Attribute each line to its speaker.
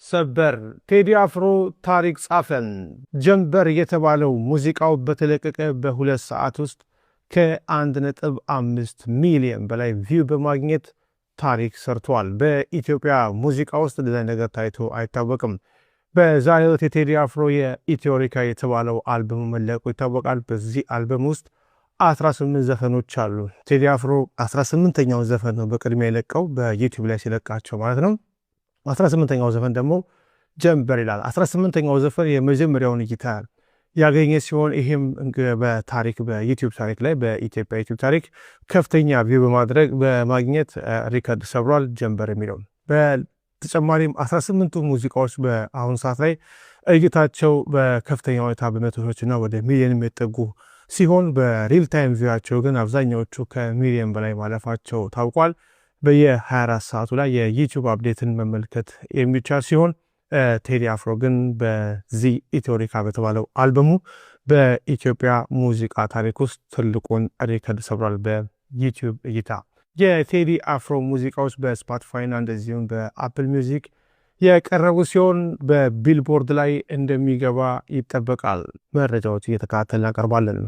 Speaker 1: ሰበር ቴዲ አፍሮ ታሪክ ጻፈን። ጀንበር የተባለው ሙዚቃው በተለቀቀ በ2 ሰዓት ውስጥ ከ1.5 ሚሊዮን በላይ ቪው በማግኘት ታሪክ ሰርቷል። በኢትዮጵያ ሙዚቃ ውስጥ እንደዚህ ነገር ታይቶ አይታወቅም። በዛሬው ቴዲ አፍሮ የኢትዮሪካ የተባለው አልበም መለቀቁ ይታወቃል። በዚህ አልበም ውስጥ 18 ዘፈኖች አሉ። ቴዲ አፍሮ 18ኛው ዘፈን ነው በቅድሚያ የለቀው በዩቲዩብ ላይ ሲለቃቸው ማለት ነው። 18ኛው ዘፈን ደግሞ ጀንበር ይላል። 18ኛው ዘፈን የመጀመሪያውን እይታ ያገኘ ሲሆን ይሄም በታሪክ በዩቲዩብ ታሪክ ላይ በኢትዮጵያ ዩቲዩብ ታሪክ ከፍተኛ ቪው በማግኘት ሪከርድ ሰብሯል። ጀንበር የሚለው በተጨማሪም 18ቱ ሙዚቃዎች በአሁኑ ሰዓት ላይ እይታቸው በከፍተኛ ሁኔታ በመቶዎችና ወደ ሚሊዮን የሚጠጉ ሲሆን በሪል ታይም ቪዋቸው ግን አብዛኛዎቹ ከሚሊዮን በላይ ማለፋቸው ታውቋል። በየ24 ሰዓቱ ላይ የዩቲዩብ አፕዴትን መመልከት የሚቻል ሲሆን ቴዲ አፍሮ ግን በዚህ ኢትዮሪካ በተባለው አልበሙ በኢትዮጵያ ሙዚቃ ታሪክ ውስጥ ትልቁን ሪከርድ ሰብሯል። በዩቲዩብ እይታ የቴዲ አፍሮ ሙዚቃዎች በስፖቲፋይ እና እንደዚሁም በአፕል ሚውዚክ የቀረቡ ሲሆን በቢልቦርድ ላይ እንደሚገባ ይጠበቃል። መረጃዎች እየተከታተልን እናቀርባለን።